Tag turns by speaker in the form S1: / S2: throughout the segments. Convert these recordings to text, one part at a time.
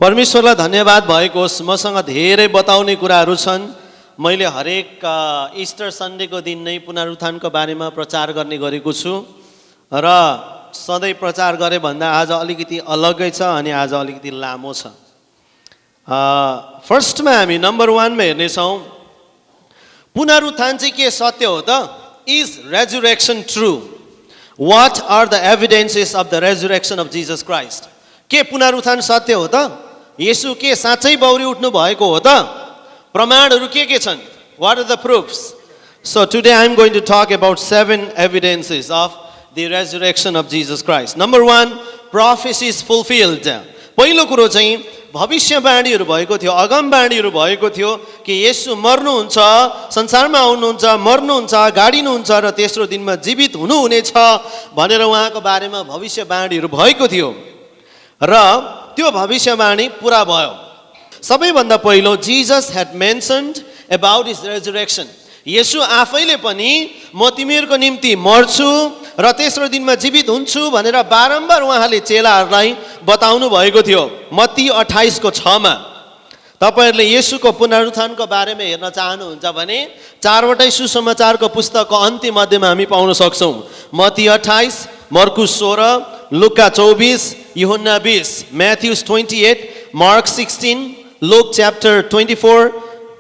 S1: परमेश्वरलाई धन्यवाद भएको होस्। मसँग धेरै बताउने कुराहरू छन्। मैले हरेक इस्टर सन्डेको दिन नै पुनरुत्थानको बारेमा प्रचार गर्ने गरेको छु र सधैँ प्रचार गरे भन्दा आज अलिकति अलग्गै छ अनि आज अलिकति लामो छ। फर्स्टमा हामी नम्बर 1 मा हेर्नेछौँ, पुनरुत्थान चाहिँ के सत्य हो त? Is resurrection true? What are the evidences of the resurrection of Jesus Christ? के पुनरुत्थान सत्य हो त? येशू के साँच्चै बौरी उठ्नु भएको हो त? प्रमाणहरू के छन्? What are the proofs? So today I am going to talk about 7 evidences of the resurrection of Jesus Christ. Number 1, prophecies fulfilled. पहिलो कुरो चाहिँ भविष्यवाणीहरू भएको थियो, अगमवाणीहरू भएको थियो कि येशू मर्नुहुन्छ, संसारमा आउनुहुन्छ, मर्नुहुन्छ, गाडिनुहुन्छ र तेस्रो दिनमा जीवित हुनुहुनेछ भनेर उहाँको बारेमा भविष्यवाणीहरू भएको थियो र त्यो भविष्यवाणी पुरा भयो। सबैभन्दा पहिलो, Jesus had mentioned about his resurrection. येशू आफैले पनि म तिमीहरूको निम्ति मर्छु र तेस्रो दिनमा जीवित हुन्छु भनेर बारम्बार उहाँले चेलाहरूलाई बताउनु भएको थियो। मत्ती 28:6 मा तपाईहरुले येशूको पुनरुत्थानको बारेमा हेर्न चाहनुहुन्छ भने 4 वटै सुसमाचारको पुस्तकको अन्तिम अध्यायमा हामी पाउन सक्छौं। मत्ती 28, मर्कुस 16, लुका 24, यूहन्ना 20, Matthew 28, Mark 16, Luke chapter 24,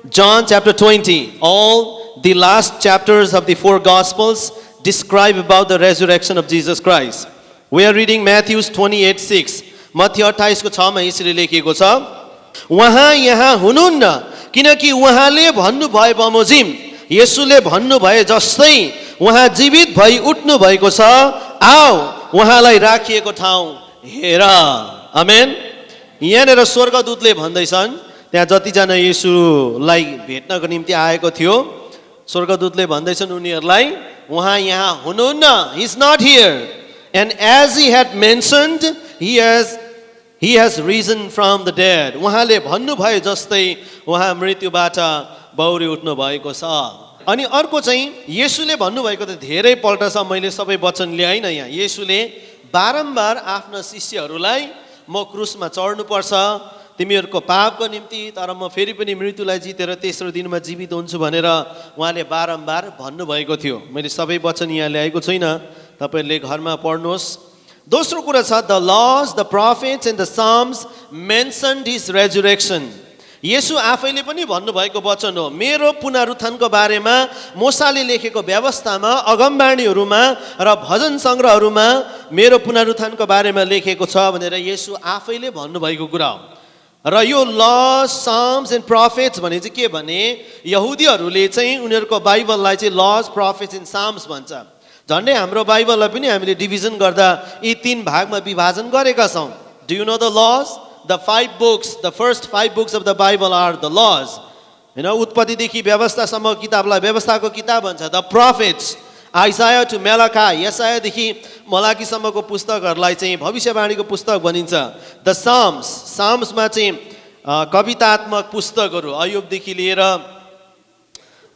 S1: John chapter 20. All the last chapters of the 4 Gospels describe about the resurrection of Jesus Christ. We are reading Matthew 28:6. Matthew 28 को 6 मा यसरी लेखिएको छ, उहाँ यहाँ हुनुहुन्न किनकि उहाँले भन्नुभए बमोजिम, येशूले भन्नुभए जस्तै उहाँ जीवित भई उठ्नु भएको छ, आओ उहाँलाई राखिएको ठाउँ हेर। आमेन। यहाँनिर स्वर्गदूतले भन्दैछन्, त्यहाँ जतिजना येशूलाई भेट्नको निम्ति आएको थियो स्वर्गदूतले भन्दैछन् उनीहरूलाई, उहाँ यहाँ हुनुहुन्न, he is not here, and as he had mentioned, he has risen from the dead. उहाँले भन्नुभयो जस्तै उहाँ मृत्युबाट बौरी उठ्नु भएको छ। अनि अर्को चाहिँ येशूले भन्नुभएको त धेरै पल्ट छ, मैले सबै वचन ल्याइन यहाँ। येशूले बारम्बार आफ्ना शिष्यहरूलाई म क्रुसमा चढ्नु पर्छ तिमीहरूको पापको निम्ति, तर म फेरि पनि मृत्युलाई जितेर तेस्रो दिनमा जीवित हुन्छु भनेर उहाँले बारम्बार भन्नुभएको थियो। मैले सबै वचन यहाँ ल्याएको छैन, तपाईहरुले घरमा पढ्नुहोस्। दोस्रो कुरा छ, the laws, the prophets and the psalms mentioned his resurrection. येशू आफैले पनि भन्नुभएको वचन हो, मेरो पुनरुत्थानको बारेमा मूसाले लेखेको व्यवस्थामा, अगमवाणीहरूमा र भजन सङ्ग्रहहरूमा मेरो पुनरुत्थानको बारेमा लेखेको छ भनेर येशू आफैले भन्नुभएको कुरा हो। र यो लज, साम्स एन्ड प्रोफेट्स भने चाहिँ के भने, यहुदीहरूले चाहिँ उनीहरूको बाइबललाई चाहिँ लज, प्रोफेट्स एन्ड साम्स भन्छ। झन्डै हाम्रो बाइबललाई पनि हामीले डिभिजन गर्दा यी 3 भागमा विभाजन गरेका छौँ। Do you know the lodge? The 5 books, the first 5 books of the Bible are the laws. उत्पत्तिदेखि व्यवस्थासम्म किताबलाई व्यवस्थाको किताब भन्छ। The prophets, Isaiah to Malachi, यसायादेखि मलाकीसम्मको पुस्तकहरूलाई चाहिँ भविष्यवाणीको पुस्तक भनिन्छ। The Psalms, साम्समा चाहिँ कवितात्मक पुस्तकहरू, अयुबदेखि लिएर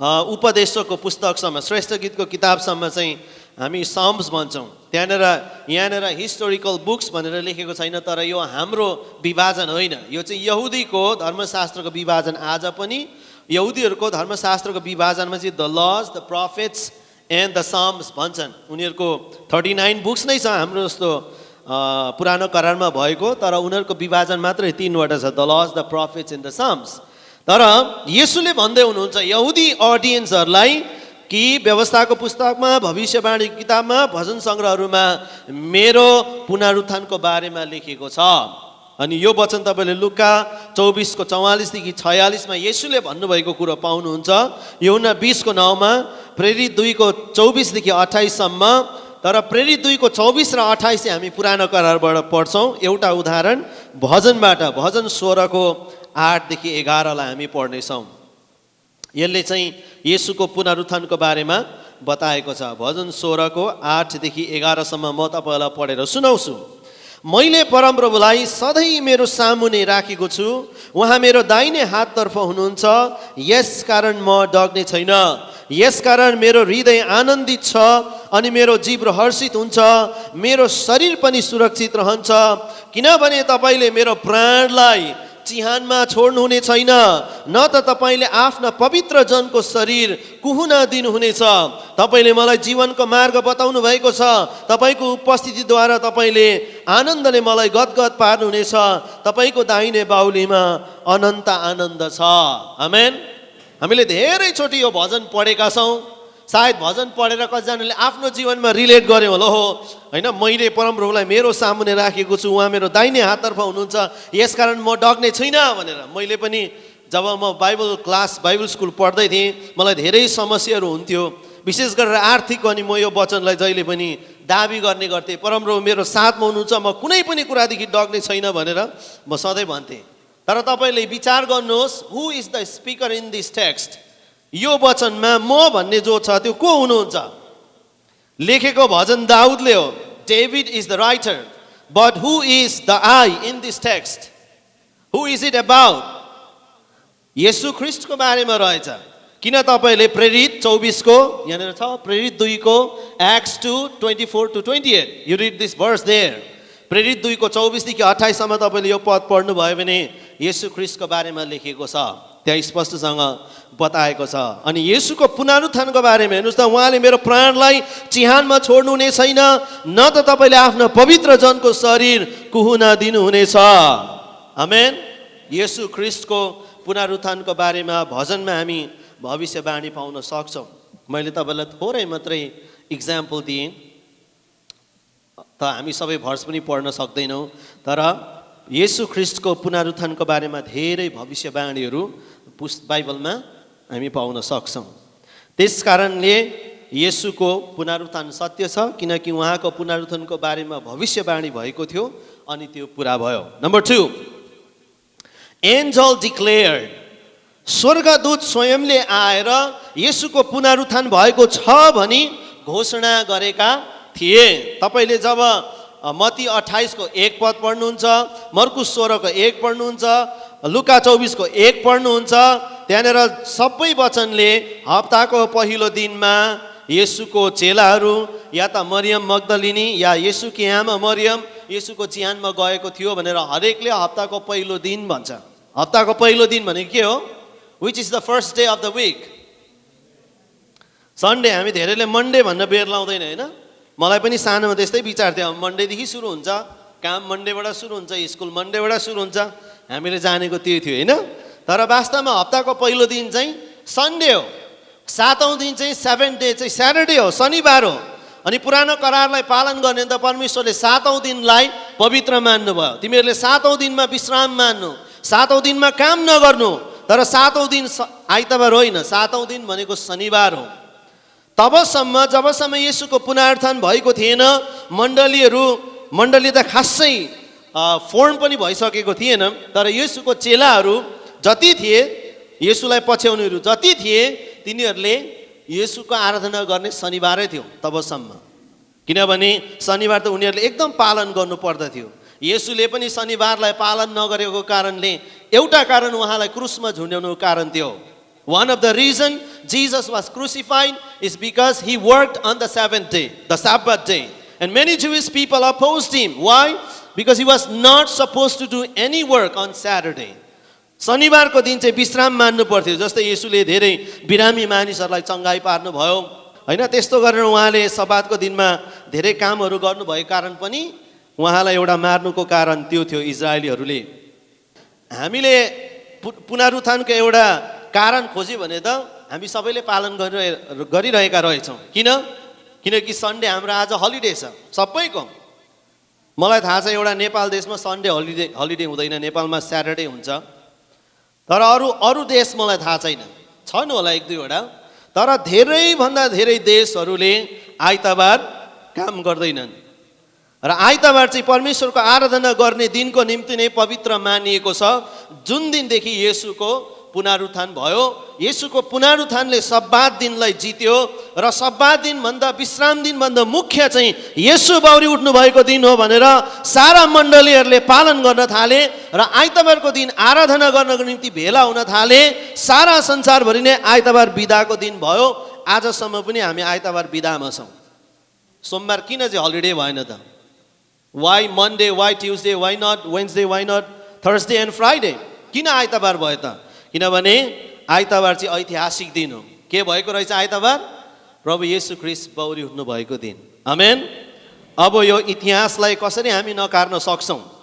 S1: उपदेशकको पुस्तकसम्म, श्रेष्ठ गीतको किताबसम्म चाहिँ हामी साम्स भन्छौँ। यहाँनिर हिस्टोरिकल बुक्स भनेर लेखेको छैन, तर यो हाम्रो विभाजन होइन, यो चाहिँ यहुदीको धर्मशास्त्रको विभाजन। आज पनि यहुदीहरूको धर्मशास्त्रको विभाजनमा चाहिँ the laws, the prophets and the psalms भन्छन्। उनीहरूको 39 बुक्स नै छ हाम्रो जस्तो पुरानो करारमा भएको, तर उनीहरूको विभाजन मात्रै 3 वटा छ, the laws, the prophets and the psalms. तर येशूले भन्दै हुनुहुन्छ यहुदी अडियन्सहरूलाई कि व्यवस्थाको पुस्तकमा, भविष्यवाणी किताबमा, भजन सङ्ग्रहहरूमा मेरो पुनरुत्थानको बारेमा लेखेको छ। अनि यो वचन तपाईँले लुका 24:44 देखि 46 मा येशूले भन्नुभएको कुरो पाउनुहुन्छ। यूहन्ना 20:9 मा, प्रेरित 2:24 देखि 28 सम्म। तर प्रेरित 2:24 र 28 चाहिँ हामी पुरानो करारबाट पढ्छौँ। एउटा उदाहरण भजनबाट, भजन 16:8 देखि 11 लाई हामी पढ्नेछौँ। यसले चाहिँ येशूको पुनरुत्थानको बारेमा बताएको छ। भजन 16:8 देखि 11 सम्म म तपाईलाई पढेर सुनाउँछु। मैले परमप्रभुलाई सधैँ मेरो सामुने राखेको छु, उहाँ मेरो दाहिने हाततर्फ हुनुहुन्छ, यसकारण म डग्ने छैन। यसकारण मेरो हृदय आनन्दित छ अनि मेरो जिब्रो हर्षित हुन्छ, मेरो शरीर पनि सुरक्षित रहन्छ, किनभने तपाईले मेरो प्राणलाई चिहानमा छोड्नुहुने छैन, न त तपाईले आफ्ना पवित्र जनको शरीर कुहुन दिनुहुनेछ। तपाईले मलाई जीवनको मार्ग बताउनु भएको छ, तपाईको उपस्थितिद्वारा तपाईले आनन्दले मलाई गदगद पार्नुहुनेछ, तपाईको दाहिने बाहुलीमा अनन्त आनन्द छ। आमेन। हामीले धेरैचोटि यो भजन पढेका छौँ। सायद भजन पढेर कतिजनाले आफ्नो जीवनमा रिलेट गर्यो होला, हो हैन, मैले परमप्रभुलाई मेरो सामुने राखेको छु, उहाँ मेरो दाहिने हाततर्फ हुनुहुन्छ, यसकारण म डग्ने छैन भनेर। मैले पनि जब म बाइबल स्कुल पढ्दै थिएँ, मलाई धेरै समस्याहरू हुन्थ्यो, विशेष गरेर आर्थिक। अनि म यो वचनलाई जहिले पनि दाबी गर्ने गर्थेँ, परमप्रभु मेरो साथमा हुनुहुन्छ, म कुनै पनि कुरादेखि डग्ने छैन भनेर म सधैँ भन्थेँ। तर तपाईले विचार गर्नुहोस्, who is the speaker in this text? यो वचनमा म भन्ने जो छ त्यो को हुनुहुन्छ? लेखेको भजन दाउदले हो। David is the writer, but who is the I in this text? Who is it about? येशू ख्रीष्टको बारेमा रहेछ। किन तपाईले प्रेरित 24 को यहाँनिर छ, प्रेरित 2 को acts 2:24-28, you read this verse there. प्रेरित 2 को 24 देखि 28 सम्म तपाईले यो पद पढ्नु भयो भने येशू ख्रीष्टको बारेमा लेखेको छ, त्यहाँ स्पष्टसँग बताएको छ। अनि येशूको पुनरुत्थानको बारेमा हेर्नुहोस् त, उहाँले मेरो प्राणलाई चिहानमा छोड्नुहुने छैन, न त तपाईले आफ्नो पवित्र जनको शरीर कुहुन दिनुहुनेछ। आमेन। येशू ख्रीष्टको पुनरुत्थानको बारेमा भजनमा हामी भविष्यवाणी पाउन सक्छौँ। मैले तपाईँलाई थोरै मात्रै इक्जाम्पल दिएँ, त हामी सबै भर्स पनि पढ्न सक्दैनौँ, तर येशू ख्रीष्टको पुनरुत्थानको बारेमा धेरै भविष्यवाणीहरू बाइबलमा हामी पाउन सक्छौँ। त्यस कारणले येशूको पुनरुत्थान सत्य छ, किनकि उहाँको पुनरुत्थानको बारेमा भविष्यवाणी भएको थियो अनि त्यो पुरा भयो। नम्बर 2, एन्जल डिक्लेयर्ड, स्वर्गदूत स्वयंले आएर येशूको पुनरुत्थान भएको छ भनी घोषणा गरेका थिए। तपाईले जब मत्ती 28 को 1 पद पढ्नुहुन्छ, मर्कुस 16 को 1 पढ्नुहुन्छ, लुका 24 को 1 पढ्नुहुन्छ, त्यहाँनिर सबै वचनले हप्ताको पहिलो दिनमा येशूको चेलाहरू या त मरियम मग्दलिनी या येशूकी आमा मरियम येशूको चिहानमा गएको थियो भनेर हरेकले हप्ताको पहिलो दिन भन्छ। हप्ताको पहिलो दिन भनेको के हो? Which is the first day of the week? Sunday. हामी धेरैले मन्डे भन्न बेर लाउँदैन, होइन? मलाई पनि सानोमा त्यस्तै विचार थियो, मन्डेदेखि सुरु हुन्छ, काम मन्डेबाट सुरु हुन्छ, स्कुल मन्डेबाट सुरु हुन्छ, हामीले जानेको त्यही थियो, होइन? तर वास्तवमा हप्ताको पहिलो दिन चाहिँ सन्डे हो, 7औं दिन चाहिँ 7th डे चाहिँ स्याटरडे हो, शनिबार हो। अनि पुरानो करारलाई पालन गर्ने त परमेश्वरले 7औं दिनलाई पवित्र मान्नुभयो। तिमीहरूले 7औं दिनमा विश्राम मान्नु, 7औं दिनमा काम नगर्नु, तर 7औं दिन आइतबार होइन, 7औं दिन भनेको शनिबार हो। तबसम्म जबसम्म येशूको पुनरुत्थान भएको थिएन, मण्डली त खासै फोर्म पनि भइसकेको थिएन, तर येशूको चेलाहरू जति थिए, येशूलाई पछ्याउनेहरू जति थिए, तिनीहरूले येशूको आराधना गर्ने शनिबारै थियो तबसम्म। किनभने शनिबार त उनीहरूले एकदम पालन गर्नु पर्दथ्यो। येशूले पनि शनिबारलाई पालन नगरेको कारणले एउटा कारण उहाँलाई क्रुसमा झुन्ड्याउनुको कारण थियो। One of the reason Jesus was crucified is because he worked on the 7th day, the Sabbath day. And many Jewish people opposed him. Why? Because he was not supposed to do any work on Saturday. शनिबारको दिन चाहिँ विश्राम मान्नु पर्थ्यो। जस्तै येशूले धेरै बिरामी मानिसहरूलाई चङ्गाई पार्नु भयो, हैन? त्यस्तो गरेर उहाँले सब्बातको दिनमा धेरै कामहरू गर्नुभएको कारण पनि उहाँलाई एउटा मार्नुको कारण त्यो थियो इजरायलीहरूले। हामीले पुनरुत्थानको एउटा कारण खोज्यो भने त हामी सबैले पालन गरिरहेका रहेछौँ। किनकि सन्डे हाम्रो आज हलिडे छ सबैको। मलाई थाहा छ एउटा नेपाल देशमा सन्डे हलिडे हुँदैन, नेपालमा स्याटरडे हुन्छ। तर अरू देश मलाई थाहा छैन, छन् होला 1-2वटा, तर धेरैभन्दा धेरै देशहरूले आइतबार काम गर्दैनन्। र आइतबार चाहिँ परमेश्वरको आराधना गर्ने दिनको निम्ति नै पवित्र मानिएको छ। जुन दिनदेखि येशूको पुनरुत्थान भयो, येशूको पुनरुत्थानले सब्बात दिनलाई जित्यो र सब्बात दिन भन्दा विश्राम दिन भन्दा मुख्य चाहिँ येशू बाउरी उठ्नु भएको दिन हो भनेर सारा मण्डलीहरूले पालन गर्न थाले र आइतबारको दिन आराधना गर्नको निम्ति भेला हुन थाले। सारा संसारभरि नै आइतबार बिदाको दिन भयो। आजसम्म पनि हामी आइतबार बिदामा छौँ। सोमबार किन चाहिँ हलिडे भएन त? Why Monday, why Tuesday, why not Wednesday, why not Thursday and Friday? किन आइतबार भयो त? किनभने आइतबार चाहिँ ऐतिहासिक दिन हो। के भएको रहेछ आइतबार? प्रभु येशू ख्रीष्ट बौरी उठ्नु भएको दिन। आमेन। अब यो इतिहासलाई कसरी हामी नकार्न सक्छौँ?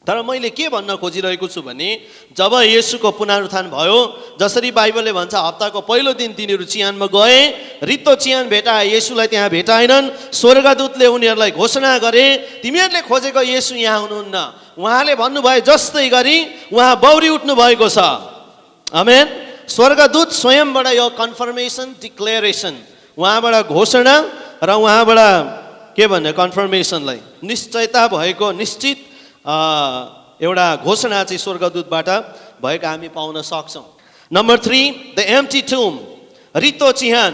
S1: तर मैले के भन्न खोजिरहेको छु भने जब येशूको पुनरुत्थान भयो, जसरी बाइबलले भन्छ हप्ताको पहिलो दिन तिनीहरू चिहानमा गए, रित्तो चिहान भेटाए, येशूलाई त्यहाँ भेटाएनन्। स्वर्गदूतले उनीहरूलाई घोषणा गरे, तिमीहरूले खोजेको येशू यहाँ हुनुहुन्न। उहाँले भन्नुभयो जस्तै गरी उहाँ बौरी उठ्नु भएको छ। आमेन। स्वर्गदूत स्वयंबाट यो कन्फर्मेसन, डिक्लेरेसन, उहाँबाट घोषणा र उहाँबाट के भन्ने कन्फर्मेसनलाई निश्चयता भएको निश्चित एउटा घोषणा चाहिँ स्वर्गदूतबाट भएको हामी पाउन सक्छौँ। नम्बर 3, द एम्प्टी टुम, रित्तो चिहान।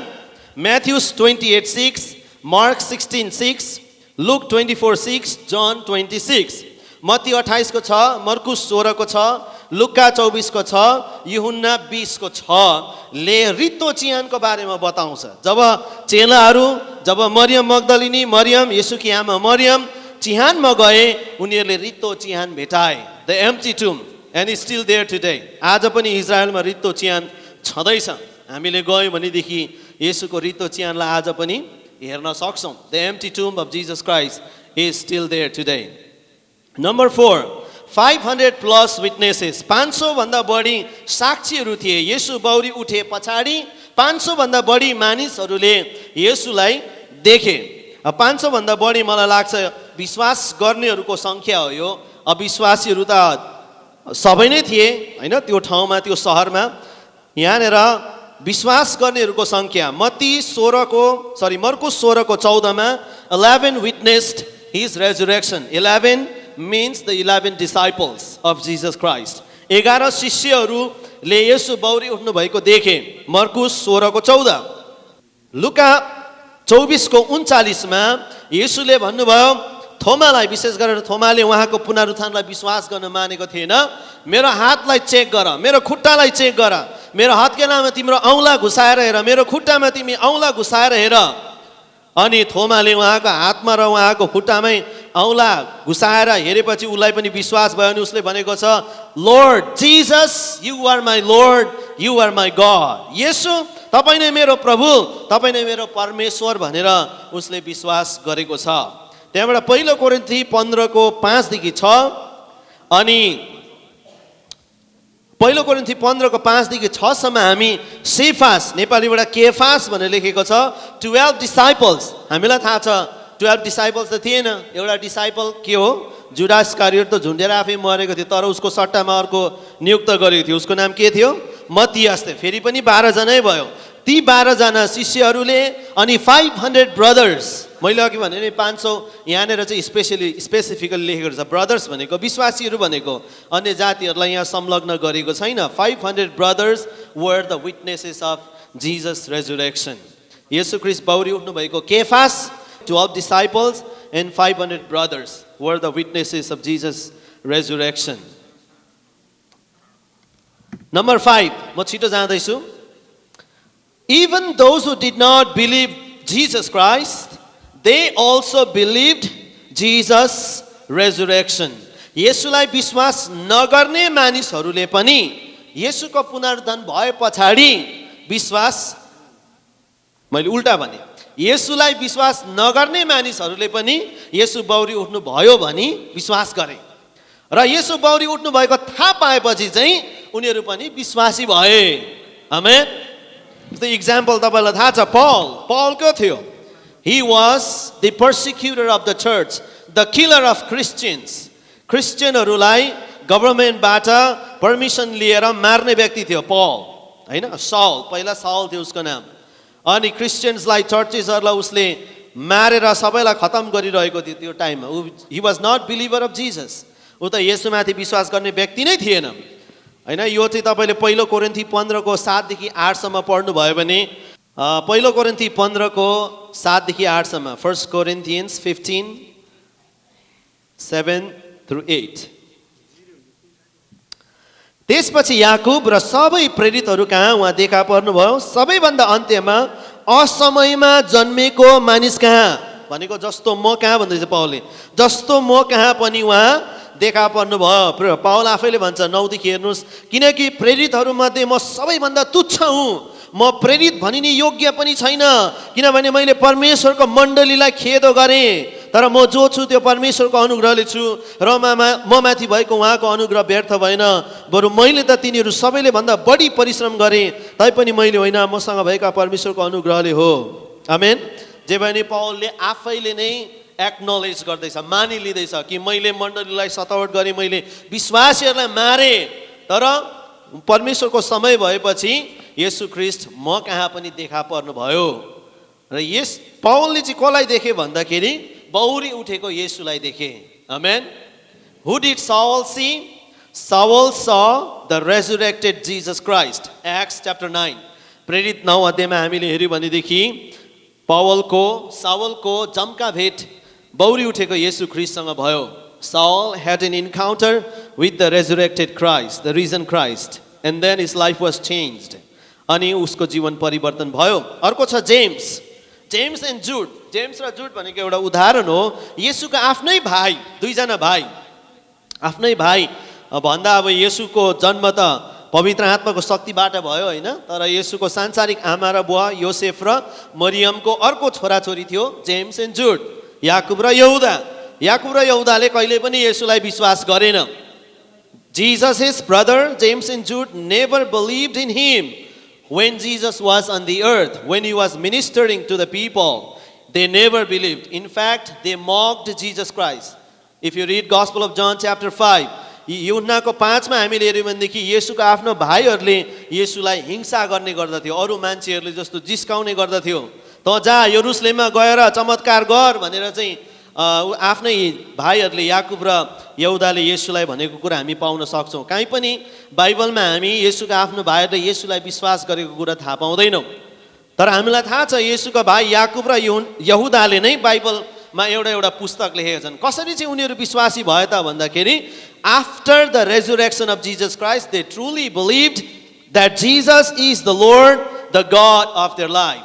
S1: Matthews 28:6, Mark 16:6, Luke 24:6, John 26। Matthew 28 को 6, मर्कुस 16 को 6, लुक्का 24 को 6, यूहन्ना 20 को 6 ले रित्तो चिहानको बारेमा बताउँछ। जब चेलाहरू, जब मरियम मग्दलिनी, मरियम येशूकी आमा मरियम चिहानमा गए, उनीहरूले रित्तो चिहान भेटाए। The empty tomb and is still there today. आज पनि इजरायलमा रित्तो चिहान छँदैछ। हामीले गयौँ भनेदेखि येशूको रित्तो चिहानलाई आज पनि हेर्न सक्छौँ। The empty tomb of Jesus Christ is still there today. Number 4, 500+ witnesses, 500 भन्दा बढी साक्षीहरू थिए। येशू बौरी उठे पछाडि 500 भन्दा बढी मानिसहरूले येशूलाई देखे। 500 भन्दा बढी मलाई लाग्छ विश्वास गर्नेहरूको सङ्ख्या हो यो। अविश्वासीहरू त सबै नै थिए हैन त्यो ठाउँमा, त्यो सहरमा। यहाँनिर विश्वास गर्नेहरूको सङ्ख्या मर्कुस 16 को 14 मा 11 witnessed his resurrection. 11 means the 11 disciples of Jesus Christ. 11 शिष्यहरूले येशू बौरी उठ्नु भएको देखे। मर्कुस 16 को 14। लुका 24 को 39 मा येशूले भन्नुभयो थोमालाई, विशेष गरेर थोमाले उहाँको पुनरुत्थानलाई विश्वास गर्न मानेको थिएन, मेरो हातलाई चेक गर, मेरो खुट्टालाई चेक गर, मेरो हत्केलामा तिम्रो औँला घुसाएर हेर, मेरो खुट्टामा तिमी औँला घुसाएर हेर। अनि थोमाले उहाँको हातमा र उहाँको खुट्टामै औँला घुसाएर हेरेपछि उसलाई पनि विश्वास भयो। अनि उसले भनेको छ, Lord Jesus, you are my Lord, you are my God. येशू तपाईँ नै मेरो प्रभु, तपाईँ नै मेरो परमेश्वर भनेर उसले विश्वास गरेको छ। त्यहाँबाट पहिलो कोरिन्थी 15 को 5 देखि 6 अनि पहिलो कोरिन्थी 15 को 5 देखि 6 सम्म हामी सेफास, नेपालीबाट केफास भनेर लेखेको छ, 12 डिसाइपल्स। हामीलाई थाहा छ 12 डिसाइपल्स त थिएन। एउटा डिसाइपल के हो? जुडास इस्करियोट त झुन्डेर आफै मरेको थियो, तर उसको सट्टामा अर्को नियुक्त गरेको थियो। उसको नाम के थियो? मत्तियास थियो। फेरि पनि 12 जनै भयो। ती 12 जना शिष्यहरूले अनि 500 ब्रदर्स, मैले अघि भने नि 500 यहाँनिर चाहिँ स्पेसिफिकली लेखेको छ। ब्रदर्स भनेको विश्वासीहरू भनेको, अन्य जातिहरूलाई यहाँ संलग्न गरेको छैन। 500 brothers were the witnesses of Jesus resurrection. येशू ख्रीष्ट बौरी उठ्नु भएको केफास, 12 disciples and 500 brothers were the witnesses of Jesus' resurrection. Number 5, म छिटो जाँदैछु। Even those who did not believe Jesus Christ, they also believed Jesus' resurrection. येशूलाई विश्वास नगर्ने मानिसहरूले पनि येशूको पुनरुत्थान भए पछाडि विश्वास, मैले उल्टा भने, येशूलाई विश्वास नगर्ने मानिसहरूले पनि येशू बौरी उठ्नु भयो भनी विश्वास गरे र येशू बौरी उठ्नु भएको थाहा पाएपछि चाहिँ उनीहरू पनि विश्वासी भए। आमेन। The example तपाईँलाई थाहा छ, Paul को थियो? He was the persecutor of the church, the killer of Christians. क्रिस्चियनहरूलाई गभर्नमेन्टबाट पर्मिसन लिएर मार्ने व्यक्ति थियो पल, हैन? साउल, पहिला साउल थियो उसको नाम। अनि क्रिस्चियन्सलाई, चर्चेसहरूलाई उसले मारेर सबैलाई खतम गरिरहेको थियो त्यो टाइममा। He was not believer of Jesus. ऊ त येशूमाथि विश्वास गर्ने व्यक्ति नै थिएन, हैन? यो चाहिँ तपाईँले पहिलो कोरिन्थी 15 को 7 देखि 8 सम्म पढ्नुभयो भने, पहिलो कोरिन्थी 15 को 7 देखि 8 सम्म, 1 Corinthians 15 7 through 8। त्यसपछि याकूब र सबै प्रेरितहरू कहाँ उहाँ देखा पर्नुभयो। सबैभन्दा अन्त्यमा असमयमा जन्मेको मानिस कहाँ? भनेको जस्तो म कहाँ भन्दैछ पाउलले, जस्तो म कहाँ पनि उहाँ देखा पर्नु भयो। पाउल आफैले भन्छ 9 देखि हेर्नुहोस्, किनकि प्रेरितहरूमध्ये म सबैभन्दा तुच्छ हुँ, म प्रेरित भनिने योग्य पनि छैन, किनभने मैले परमेश्वरको मण्डलीलाई खेदो गरेँ, तर म जो छु त्यो परमेश्वरको अनुग्रहले छु र म माथि भएको उहाँको अनुग्रह व्यर्थ भएन, बरु मैले त तिनीहरू सबैले भन्दा बढी परिश्रम गरेँ, तैपनि मैले होइन, मसँग भएका परमेश्वरको अनुग्रहले हो। आमेन। जे भने पाउलले आफैले नै एक्नोलेज गर्दैछ, मानिलिँदैछ कि मैले मण्डलीलाई सतावट गरेँ, मैले विश्वासीहरूलाई मारेँ, तर परमेश्वरको समय भएपछि येशू ख्रीष्ट म कहाँ पनि देखा पर्नुभयो। र यस पाउलले चाहिँ कसलाई देखे भन्दाखेरि बौरी उठेको येशूलाई देखे। आमेन। Who did Saul see? Saul saw the resurrected Jesus Christ. Acts chapter 9. प्रेरित 9 अध्यायमा हामीले हेर्यौँ भनेदेखि सावलको जम्का भेट बौरी उठेको येशू ख्रीष्टसँग भयो। Saul had an encounter with the resurrected Christ, the risen Christ, and then his life was changed. अनि उसको जीवन परिवर्तन भयो। अर्को छ जेम्स एन्ड जुड। जेम्स र जुड भनेको एउटा उदाहरण हो। येशूको आफ्नै भाइ, दुईजना भाइ, आफ्नै भाइ भन्दा अब येशूको जन्म त पवित्र आत्माको शक्तिबाट भयो होइन, तर येशूको सांसारिक आमा र बुवा योसेफ र मरियमको अर्को छोराछोरी थियो जेम्स एन्ड जुड, याकुब र यहुदा। याकुब र यहुदाले कहिले पनि येशूलाई विश्वास गरेन। Jesus, his brother James and Jude, never believed in him when Jesus was on the earth, when he was ministering to the people. They never believed. In fact, they mocked Jesus Christ. If you read Gospel of John chapter 5, यूहन्नाको 5 मा हामीले हेर्यौँ भनेदेखि येशूको आफ्नो भाइहरूले येशूलाई हिंसा गर्ने गर्दथ्यो, अरू मान्छेहरूले जस्तो जिस्काउने गर्दथ्यो। त जा यरुशलेममा गएर चमत्कार गर भनेर चाहिँ आफ्नै भाइहरूले याकुब र यहुदाले येशूलाई भनेको कुरा हामी पाउन सक्छौँ। कहीँ पनि बाइबलमा हामी येशूका आफ्नो भाइहरूले येशूलाई विश्वास गरेको कुरा थाहा पाउँदैनौँ। तर हामीलाई थाहा छ येशूका भाइ याकुब र यहुदाले नै बाइबलमा एउटा पुस्तक लेखेका छन्। कसरी चाहिँ उनीहरू विश्वासी भए त भन्दाखेरि after the resurrection of Jesus Christ they truly believed that Jesus is the Lord, the God of their life.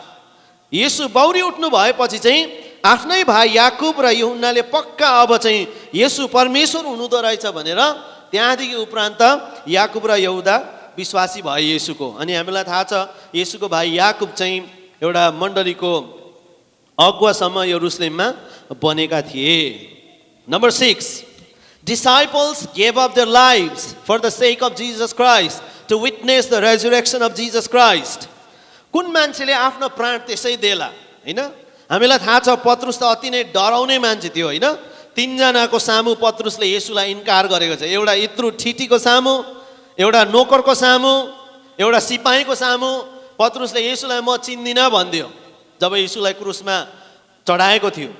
S1: येशू बौरी उठ्नु भएपछि चाहिँ आफ्नै भाइ याकुब र यूहन्नाले पक्का अब चाहिँ येशू परमेश्वर हुनुहुँदो रहेछ भनेर त्यहाँदेखि उपरान्त याकुब र यहुदा विश्वासी भए येशूको। अनि हामीलाई थाहा छ येशूको भाइ याकुब चाहिँ एउटा मण्डलीको अगुवासम्म यरुशलेममा बनेका थिए। Number 6, disciples gave up their lives for the sake of Jesus Christ to witness the resurrection of Jesus Christ. कुन मान्छेले आफ्नो प्राण त्यसै देला हैन? हामीलाई थाहा छ पत्रुस त अति नै डराउने मान्छे थियो हैन? 3 जनाको सामु पत्रुसले येशूलाई इन्कार गरेको छ। एउटा इत्रु ठिटीको सामु, एउटा नोकरको सामु, एउटा सिपाहीको सामु पत्रुसले येशूलाई म चिन्दिन भन्दियो जब येशूलाई क्रुसमा चढाएको थियो।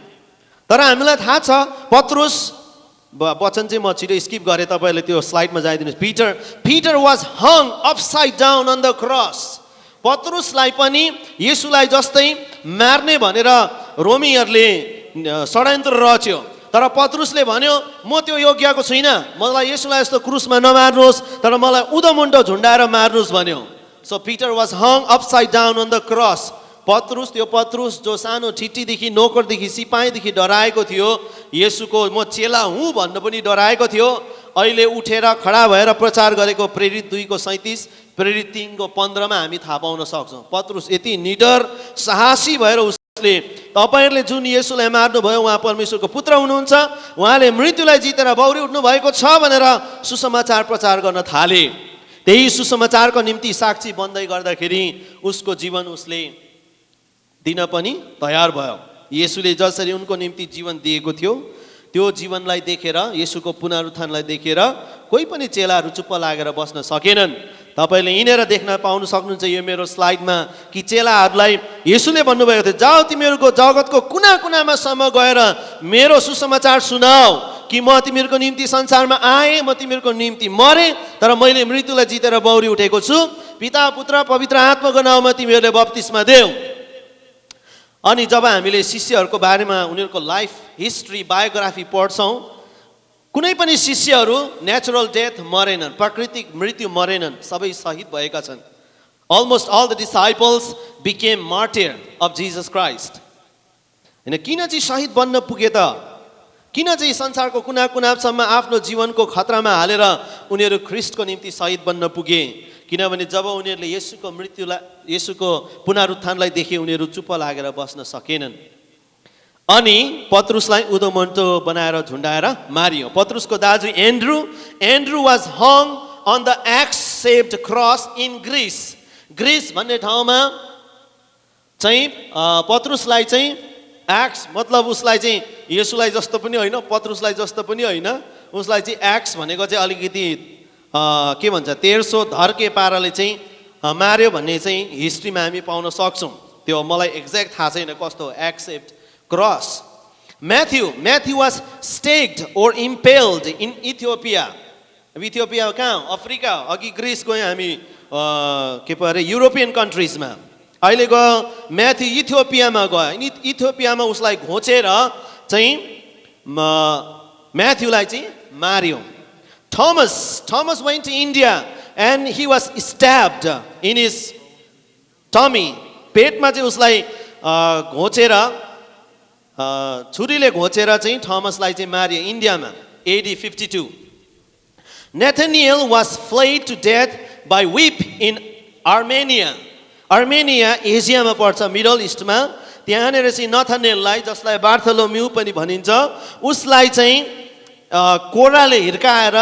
S1: तर हामीलाई थाहा छ पत्रुस वचन चाहिँ म छिटो स्किप गरेँ, तपाईहरुले त्यो स्लाइडमा जाइदिनुस्। Peter was hung upside down on the cross. पत्रुसलाई पनि येशूलाई जस्तै मार्ने भनेर रोमीहरूले षड्यन्त्र रच्यो। तर पत्रुसले भन्यो म त्यो योग्यको छुइनँ, मलाई येशूलाई यस्तो क्रुसमा नमार्नुहोस्, तर मलाई उदमुण्डो झुण्डाएर मार्नुहोस् भन्यो। So Peter was hung upside down on the cross. पत्रुस जो सानो ठिटीदेखि नोकरदेखि सिपाहीदेखि डराएको थियो, येशूको म चेला हुँ भन्न पनि डराएको थियो, अहिले उठेर खडा भएर प्रचार गरेको प्रेरित 2 को 37, प्रेरित 3 को 15 मा हामी थाहा पाउन सक्छौँ। पत्रुस यति निडर साहसी भएर उसले तपाईहरुले जुन येशूलाई मार्नुभयो उहाँ परमेश्वरको पुत्र हुनुहुन्छ, उहाँले मृत्युलाई जितेर बौरी उठ्नु भएको छ भनेर सुसमाचार प्रचार गर्न थाले। त्यही सुसमाचारको निम्ति साक्षी बन्दै गर्दाखेरि उसको जीवन उसले दिन पनि तयार भयो। येशूले जसरी उनको निम्ति जीवन दिएको थियो त्यो जीवनलाई देखेर, येशूको पुनरुत्थानलाई देखेर कोही पनि चेलाहरू चुप्प लागेर बस्न सकेनन्। तपाईले हिँडेर देख्न पाउन सक्नुहुन्छ यो मेरो स्लाइडमा कि चेलाहरूलाई येशूले भन्नुभएको थियो जाऊ तिमीहरूको जगतको कुना-कुनामा सम्म गएर मेरो सुसमाचार सुनाऊ कि म तिमीहरूको निम्ति संसारमा आएँ, म तिमीहरूको निम्ति मरे, तर मैले मृत्युलाई जितेर बौरी उठेको छु। पिता पुत्र पवित्र आत्माको नाममा तिमीहरूले बप्तिस्मा देऊ। अनि जब हामीले शिष्यहरूको बारेमा उनीहरूको लाइफ हिस्ट्री बायोग्राफी पढ्छौँ, कुनै पनि शिष्यहरू नेचुरल डेथ मरेनन्, प्राकृतिक मृत्यु मरेनन्, सबै शहीद भएका छन्। Almost all the disciples became martyr of Jesus Christ. हैन किन चाहिँ शहीद बन्न पुगे त किन चाहिँ संसारको कुना कुनासम्म आफ्नो जीवनको खतरामा हालेर उनीहरू ख्रीष्टको निम्ति शहीद बन्न पुगे किनभने जब उनीहरूले येशूको मृत्युलाई येशूको पुनरुत्थानलाई देखे उनीहरू चुप लागेर बस्न सकेनन् अनि पत्रुसलाई उदोमन्टो बनाएर झुन्डाएर मारियो पत्रुसको दाजु Andrew was hung on the axe shaped cross in Greece भन्ने ठाउँमा चाहिँ पत्रुसलाई चाहिँ एक्स मतलब उसलाई चाहिँ येशूलाई जस्तो पनि होइन पत्रुसलाई जस्तो पनि होइन उसलाई चाहिँ एक्स भनेको चाहिँ अलिकति के भन्छ तेर्सो धर्के पाराले चाहिँ मार्यो भन्ने चाहिँ हिस्ट्रीमा हामी पाउन सक्छौँ त्यो मलाई एक्ज्याक्ट थाहा छैन कस्तो x shaped cross Matthew was staked or impaled in Ethiopia Ethiopia कहाँ अफ्रिका अघि ग्रीस गयौँ हामी के पो अरे युरोपियन कन्ट्रिजमा अहिले गयो म्याथ्यु इथियोपियामा गयो इथियोपियामा उसलाई घोचेर चाहिँ म्याथ्युलाई चाहिँ मार्यो Thomas went to India and he was stabbed in his tummy पेटमा चाहिँ उसलाई घोचेर छुरीले घोचेर चाहिँ थोमसलाई चाहिँ मार्यो इन्डियामा AD 52 Nathaniel was flayed to death by whip in Armenia एसियामा पर्छ मिडल इस्टमा त्यहाँनिर चाहिँ नथानिएललाई जसलाई बार्थोलोम्यू पनि भनिन्छ उसलाई चाहिँ कोराले हिर्काएर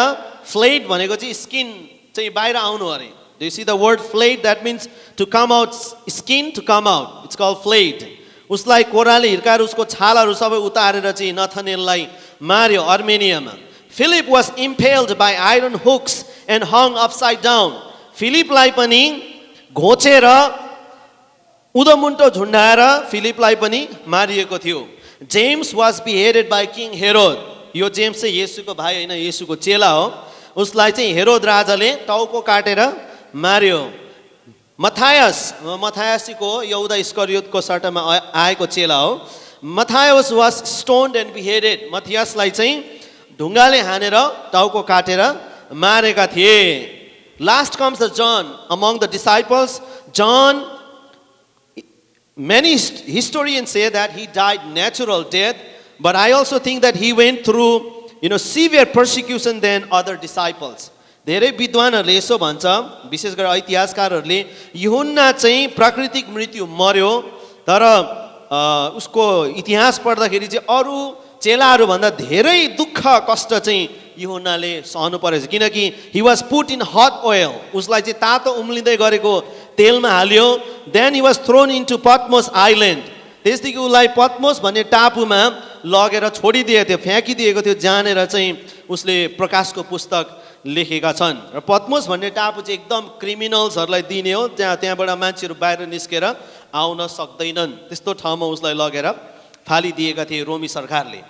S1: फ्लेड भनेको चाहिँ स्किन चाहिँ बाहिर आउनु अरे Do you see the word flayed? That means to come out, skin to come out. It's called flayed. उसलाई कोराले हिर्काएर उसको छालाहरू सबै उतारेर चाहिँ नथानिएललाई मार्यो अर्मेनियामा Philip was impaled by iron hooks and hung upside down. फिलिपलाई पनि घोचेर उदमुन्टो झुन्डाएर फिलिपलाई पनि मारिएको थियो. James was beheaded by King Herod. यो जेम्स चाहिँ येशूको भाइ हैन येशूको चेला हो. उसलाई चाहिँ हेरोद राजाले टाउको काटेर मार्यो. मथायसको यहुदा इस्करियोतको सट्टामा आएको चेला हो. Matthias was stoned and beheaded. मथियासलाई चाहिँ ढुङ्गाले हानेर टाउको काटेर मारेका थिए. Last comes the John among the disciples. John, many historians say that he died natural death, but I also think that he went through severe persecution than other disciples. धेरै विद्वानहरूले यसो भन्छ विशेष गरी इतिहासकारहरूले यूहन्ना चाहिँ प्राकृतिक मृत्यु मर्यो तर उसको इतिहास पढ्दाखेरि चाहिँ अरु चेलाहरू भन्दा धेरै दुःख कष्ट चाहिँ यूहन्नाले सहनु परेछ किनकि he was put in hot oil उसलाई चाहिँ तातो उम्लिँदै गरेको तेलमा हाल्यो then he was thrown into Patmos island त्यसदेखि उसलाई पद्मोस भन्ने टापुमा लगेर छोडिदिएको थियो फ्याँकिदिएको थियो जानेर चाहिँ उसले प्रकाशको पुस्तक लेखेका छन् र पद्मोस भन्ने टापु चाहिँ एकदम क्रिमिनल्सहरूलाई दिने हो त्यहाँबाट मान्छेहरू बाहिर निस्केर आउन सक्दैनन् त्यस्तो ठाउँमा उसलाई लगेर फालिदिएका थिए रोमी सरकारले.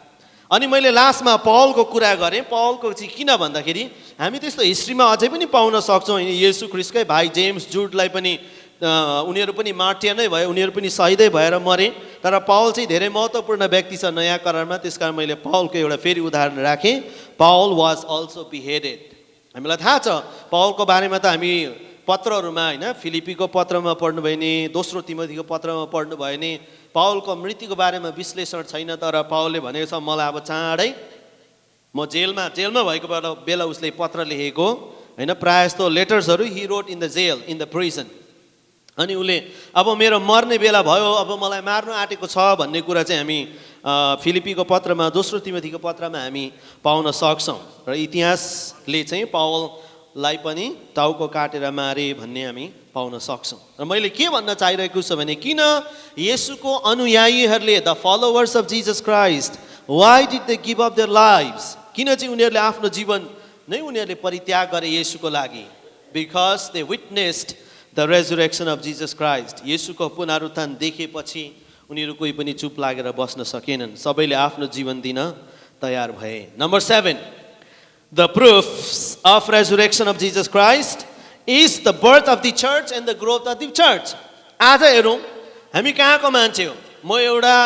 S1: अनि मैले लास्टमा पौलको कुरा गरेँ. पौलको चाहिँ किन भन्दाखेरि हामी त्यस्तो हिस्ट्रीमा अझै पनि पाउन सक्छौँ येशू ख्रीष्टकै भाइ जेम्स जुडलाई पनि उनीहरू पनि मार्टियर नै भए उनीहरू पनि शहीदै भएर मरे तर पौल चाहिँ धेरै महत्त्वपूर्ण व्यक्ति छ नयाँ करारमा त्यसकारण मैले पौलको एउटा फेरि उदाहरण राखेँ. Paul was also beheaded. हामीलाई थाहा छ पौलको बारेमा त हामी पत्रहरूमा हैन फिलिपीको पत्रमा पढ्नुभयो नि दोस्रो तिमोथीको पत्रमा पढ्नुभयो नि पौलको मृत्युको बारेमा विश्लेषण छैन तर पौलले भनेको छ मलाई अब चाँडै म जेलमा भएको बेला उसले पत्र लेखेको हैन प्राय जस्तो लेटर्सहरू he wrote in the jail in the prison अनि उले अब मेरो मर्ने बेला भयो अब मलाई मार्न आटेको छ भन्ने कुरा चाहिँ हामी फिलिपीको पत्रमा दोस्रो तिमोथीको पत्रमा हामी पाउन सक्छौं र इतिहासले चाहिँ पौललाई पनि टाउको काटेर मारे भन्ने हामी पाउन सक्छौं. र मैले के भन्न चाहिरहेको छु भने किन येशूको अनुयायीहरूले the followers of Jesus Christ why did they give up their lives किन चाहिँ उनीहरूले आफ्नो जीवन नै उनीहरूले परित्याग गरे येशूको लागि because they witnessed the resurrection of Jesus Christ. येशूको पुनरुत्थान देखेपछि उनीहरू कोही पनि चुप लागेर बस्न सकेनन्. सबैले आफ्नो जीवन दिन तयार भए. Number 7. The proofs of resurrection of Jesus Christ is the birth of the church and the growth of the church. आज हेरौँ हामी कहाँको मान्छे हो. म एउटा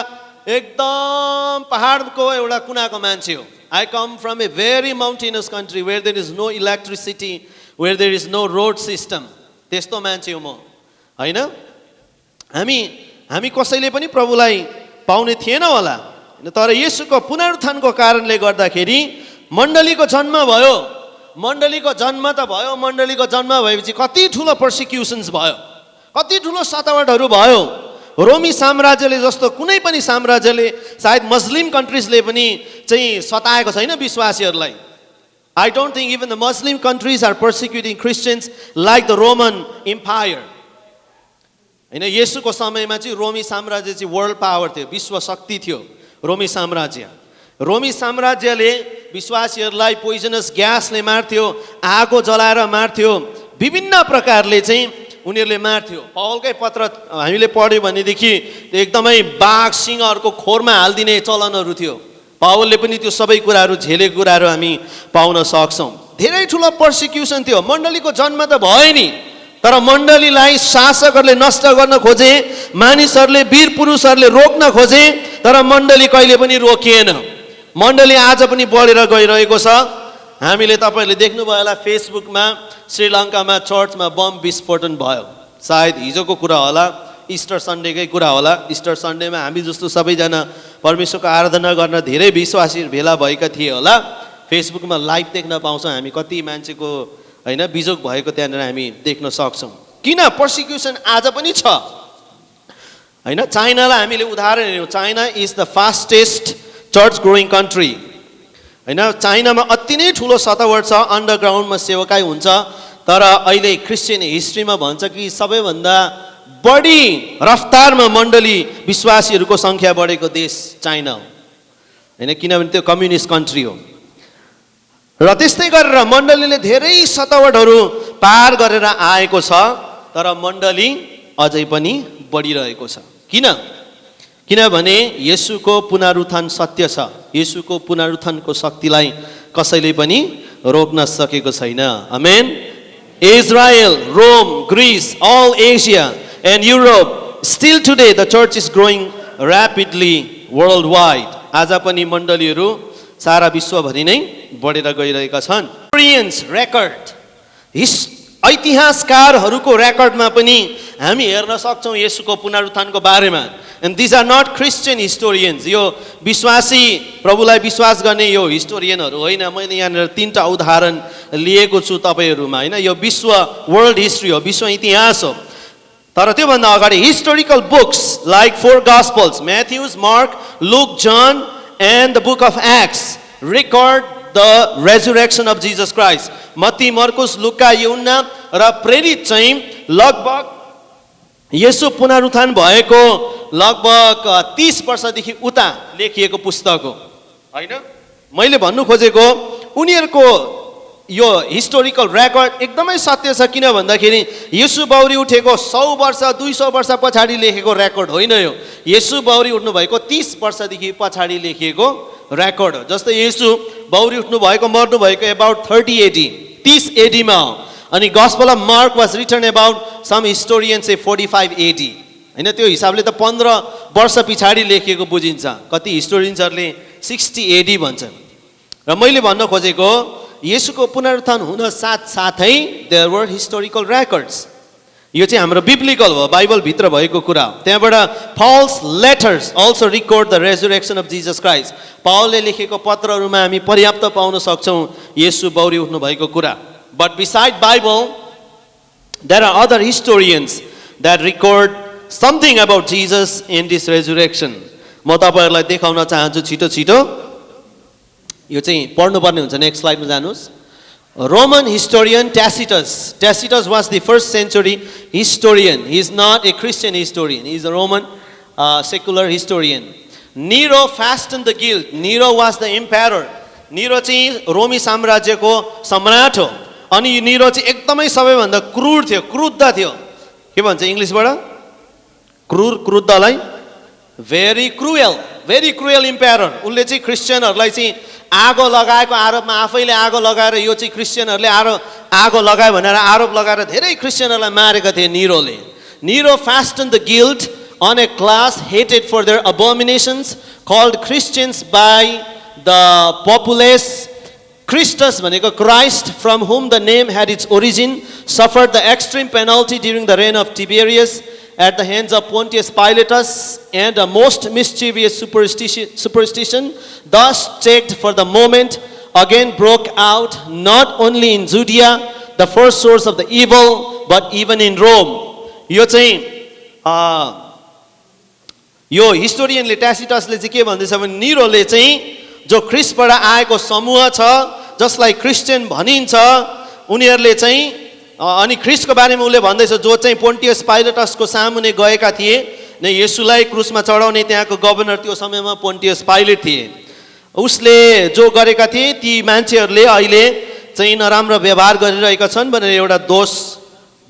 S1: एकदम पहाडको एउटा कुनाको मान्छे हो. I come from a very mountainous country where there is no electricity, where there is no road system. त्यस्तो मान्छे हो म हैन हामी कसैले पनि प्रभुलाई पाउने थिएन होला, तर येशूको पुनरुत्थानको कारणले गर्दाखेरि मण्डलीको जन्म भयो। मण्डलीको जन्म त भयो, मण्डलीको जन्म भएपछि कति ठुलो पर्सिक्युसन्स भयो, कति ठुलो सतावटहरू भयो। रोमी साम्राज्यले जस्तो कुनै पनि साम्राज्यले, सायद मुस्लिम कन्ट्रिजले पनि चाहिँ सताएको छैन विश्वासीहरूलाई। I don't think even the Muslim countries are persecuting Christians like the Roman Empire. हैन, येशूको समयमा चाहिँ रोमी साम्राज्य चाहिँ वर्ल्ड पावर थियो, विश्व शक्ति थियो रोमी साम्राज्य। रोमी साम्राज्यले विश्वासीहरूलाई पोइजनस ग्यासले मार्थ्यो, आगो जलाएर मार्थ्यो, विभिन्न प्रकारले चाहिँ उनीहरूले मार्थ्यो। पौलकै पत्र हामीले पढ्यो भनेदेखि त्यो एकदमै बाघ सिंहहरूको खोरमा हालिदिने चलनहरू थियो। पौलले पनि त्यो सबै कुराहरू झेलेको कुराहरू हामी पाउन सक्छौँ। धेरै ठुलो पर्सिक्युसन थियो। मण्डलीको जन्म त भयो नि, तर मण्डलीलाई शासकहरूले नष्ट गर्न खोजे, मानिसहरूले, वीर पुरुषहरूले रोक्न खोजे, तर मण्डली कहिले पनि रोकिएन। मण्डली आज पनि बढेर गइरहेको छ। हामीले तपाईँहरूले देख्नुभयो होला फेसबुकमा श्रीलङ्कामा चर्चमा बम विस्फोटन भयो। सायद हिजोको कुरा होला, इस्टर सन्डेकै कुरा होला। इस्टर सन्डेमा हामी जस्तो सबैजना परमेश्वरको आराधना गर्न धेरै विश्वासी भेला भएका थिए होला। फेसबुकमा लाइभ देख्न पाउँछौँ हामी, कति मान्छेको हैन बिजोग भएको त्यहाँनिर हामी देख्न सक्छौँ। किन पर्सिक्युसन आज पनि छ हैन। चाइनालाई हामीले उदाहरण हेर्यौँ। China is the fastest church growing country हैन। चाइनामा अति नै ठुलो सतावट छ, अन्डरग्राउन्डमा सेवकाई हुन्छ, तर अहिले क्रिस्चियन हिस्ट्रीमा भन्छ कि सबैभन्दा बढी रफ्तारमा मण्डली विश्वासीहरूको सङ्ख्या बढेको देश चाइना हो हैन, किनभने त्यो कम्युनिस्ट कन्ट्री हो। र त्यस्तै गरेर मण्डलीले धेरै सतावटहरू पार गरेर आएको छ, तर मण्डली अझै पनि बढिरहेको छ। किनभने येशूको पुनरुत्थान सत्य छ। येशूको पुनरुत्थानको शक्तिलाई कसैले पनि रोक्न सकेको छैन। आमेन। Israel, Rome, Greece, all Asia and Europe, still today the church is growing rapidly worldwide. आज पनि मण्डलीहरू सारा विश्वभरि नै बढेर गइरहेका छन्। हिस्टोरियन्स रेकर्ड, इतिहासकारहरूको रेकर्डमा पनि हामी हेर्न सक्छौँ येशूको पुनरुत्थानको बारेमा। And these are not Christian historians. यो विश्वासी प्रभुलाई विश्वास गर्ने यो हिस्टोरियनहरू होइन। मैले यहाँनिर 3टा उदाहरण लिएको छु तपाईँहरूमा हैन। यो विश्व वर्ल्ड हिस्ट्री हो, विश्व इतिहास हो। तर त्योभन्दा अगाडि historical books like 4 Gospels, Matthew, Mark, Luke, John and the book of Acts record the resurrection of Jesus Christ. मत्ती, मर्कुस, लुका, यूहन्ना र प्रेरित चाहिँ लगभग येशू पुनरुत्थान भएको लगभग 30 वर्षदेखि उता लेखिएको पुस्तक हो हैन। मैले भन्नु खोजेको उनीहरूको यो हिस्टोरिकल रेकर्ड एकदमै सत्य छ। किन भन्दाखेरि येशू बौरी उठेको 100 वर्ष 200 वर्ष पछाडि लेखेको रेकर्ड होइन यो। येशू बौरी उठ्नु भएको 30 वर्षदेखि पछाडि लेखिएको रेकर्ड हो। जस्तै येशू बौरी उठ्नु भएको, मर्नु भएको अबाउट 30 AD, 30 AD मा हो। अनि gospel of Mark was written about, some historians say 45 AD हैन। त्यो हिसाबले त 15 वर्ष पछाडि लेखिएको बुझिन्छ। कति हिस्टोरियन्सहरूले 60 AD भन्छन्। र मैले भन्न खोजेको येशूको पुनरुत्थान हुन साथसाथै देयर वर हिस्टोरिकल रेकर्ड्स। यो चाहिँ हाम्रो बिब्लिकल हो, बाइबल भित्र भएको कुरा हो। त्यहाँबाट Paul's letters also record the resurrection of Jesus Christ. पावलले लेखेको पत्रहरूमा हामी पर्याप्त पाउन सक्छौँ येशू बौरी उठ्नु भएको कुरा। But beside Bible, there are other historians that record something about Jesus in this resurrection. म तपाईहरुलाई देखाउन चाहन्छु छिटो-छिटो। यो चाहिँ पढ्नुपर्ने हुन्छ। Next स्लाइडमा जानुस्। Roman historian Tacitus. Tacitus was the 1st century historian. He is not a Christian historian. He is a Roman secular historian. Nero fastened the guilt. Nero was the emperor. Nero चाहिँ रोमी साम्राज्यको सम्राट हो। अनि निरो चाहिँ एकदमै सबैभन्दा क्रूर थियो, क्रुद्ध थियो। के भन्छ इंग्लिशबाट? क्रुद्धलाई भेरी क्रुएल इम्पेरर। उनले चाहिँ क्रिस्चियनहरूलाई चाहिँ आगो लगाएको आरोपमा आफैले आगो लगाएर यो चाहिँ क्रिस्चियनहरूले आगो लगायो भनेर आरोप लगाएर धेरै क्रिस्चियनहरूलाई मारेका थिए निरोले। निरो fastened the guilt on a class hated for their abominations called Christians by the populace. Christus भनेको Christ, from whom the name had its origin, suffered the extreme penalty during the reign of Tiberius at the hands of Pontius Pilatus and a most mischievous superstition, thus checked for the moment, again broke out, not only in Judea, the first source of the evil, but even in Rome. यो चाहिँ यो हिस्टोरियनले ट्यासिटसले चाहिँ के भन्दैछ भने निरोले चाहिँ जो ख्रिस्टबाट आएको समूह छ जसलाई क्रिस्चियन भनिन्छ उनीहरूले चाहिँ अनि ख्रिस्टको बारेमा उले भन्दैछ जो चाहिँ पोन्टियस पाइलटसको सामुने गएका थिए न येशूलाई क्रुसमा चढाउने त्यहाँको गभर्नर त्यो समयमा पोन्टियस पाइलट थिए उसले जो गरेका थिए ती मान्छेहरूले अहिले चाहिँ नराम्रो व्यवहार गरिरहेका छन् भनेर एउटा दोष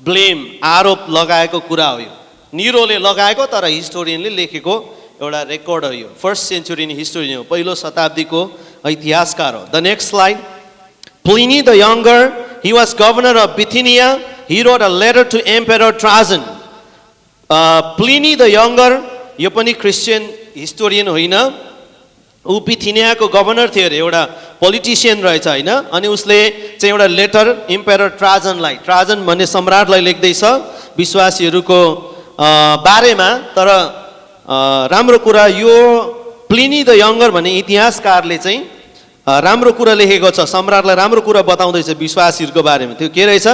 S1: ब्लेम आरोप लगाएको कुरा हो यो निरोले लगाएको तर हिस्टोरियनले लेखेको एउटा रेकर्ड हो यो फर्स्ट सेन्चुरी हिस्टोरियन हो पहिलो शताब्दीको इतिहासकार हो the next slide Pliny the Younger, he was governor of Bithynia. He wrote a letter to Emperor Trajan. Pliny the Younger, यो पनि क्रिस्चियन हिस्टोरियन होइन ऊ बिथिनियाको गभर्नर थियो अरे एउटा पोलिटिशियन रहेछ हैन अनि उसले चाहिँ एउटा लेटर इम्पेरर ट्राजनलाई ट्राजन भन्ने सम्राटलाई लेख्दैछ विश्वासीहरूको बारेमा तर राम्रो कुरा यो प्लिनी द यंगर भन्ने इतिहासकारले चाहिँ राम्रो कुरा लेखेको छ सम्राटलाई राम्रो कुरा बताउँदैछ विश्वासीहरूको बारेमा त्यो के रहेछ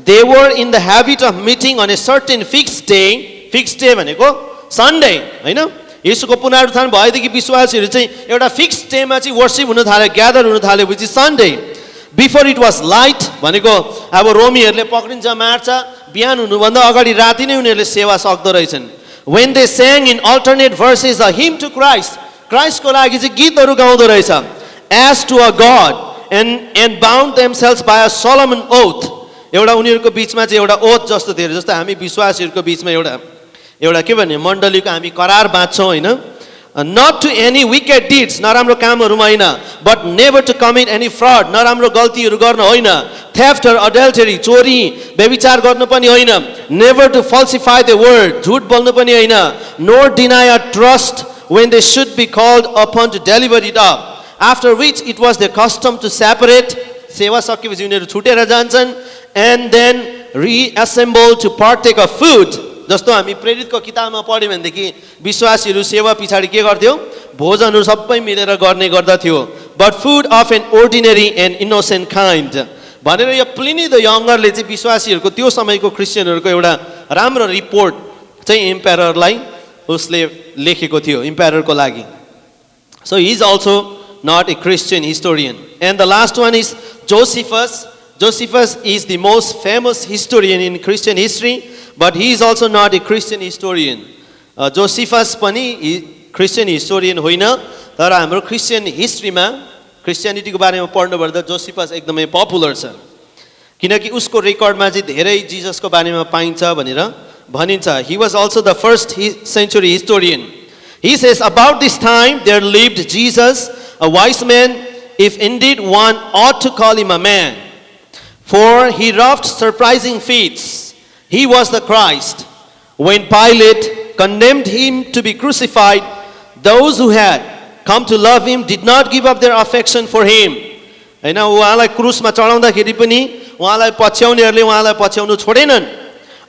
S1: they were in the habit of meeting on a certain fixed day भनेको सन्डे हैन येशूको पुनरुत्थान भएदेखि विश्वासीहरू चाहिँ एउटा फिक्स डेमा चाहिँ वर्शिप हुन थाल्यो ग्यादर हुन थाल्यो which is Sunday before it was light भनेको अब रोमीहरूले पक्रिन्छ मार्छ बिहान हुनुभन्दा अगाडि राति नै उनीहरूले सेवा सक्दो रहेछन् when they sang in alternate verses a hymn to Christ क्राइस्टको लागि चाहिँ गीतहरू गाउँदो रहेछ as to a god and bound themselves by a solemn oath एउटा उनीहरूको बीचमा चाहिँ एउटा ओथ जस्तो थियो जस्तो हामी विश्वासीहरूको बीचमा एउटा के भन्ने मण्डलीको हामी करार बाँच्छौँ हैन not to any wicked deeds नराम्रो कामहरुमा हैन but never to commit any fraud नराम्रो गल्तीहरु गर्न होइन theft or adultery चोरी व्यभिचार गर्न पनि होइन never to falsify the word झूठ बोल्नु पनि होइन nor deny a trust when they should be called upon to deliver it up after which it was their custom to separate सेवा सकेपछि उनीहरु छुटेर जान्छन् and then reassemble to partake of food जस्तो हामी प्रेरितको किताबमा पढ्यौं भनेदेखि विश्वासीहरू सेवा पछाडी के गर्थ्यो भोजनहरु सबै मिलेर गर्ने गर्दथ्यो but food of an ordinary and innocent kind भनेर यो प्लिनी द यंगरले चाहिँ विश्वासीहरूको त्यो समयको क्रिस्चियनहरूको एउटा राम्रो रिपोर्ट चाहिँ एम्पायररलाई उसले लेखेको थियो एम्पायररको लागि so he is also not a Christian historian and the last one is Josephus is the most famous historian in Christian history but he is also not a Christian historian Josephus पनि Christian historian होइन तर हाम्रो Christian हिस्ट्रीमा क्रिस्चियनिटीको बारेमा पढ्नु पर्दा Josephus एकदमै popular छ किनकि उसको रेकर्डमा चाहिँ धेरै जीससको बारेमा पाइन्छ भनेर भनिन्छ he was also the first century historian he says about this time there lived Jesus a wise man if indeed one ought to call him a man for he wrought surprising feats he was the Christ when Pilate condemned him to be crucified those who had come to love him did not give up their affection for him हैन उहाँलाई क्रुसमा चढाउँदाखेरि पनि उहाँलाई पछ्याउनेहरूले उहाँलाई पछ्याउनु छोडेनन्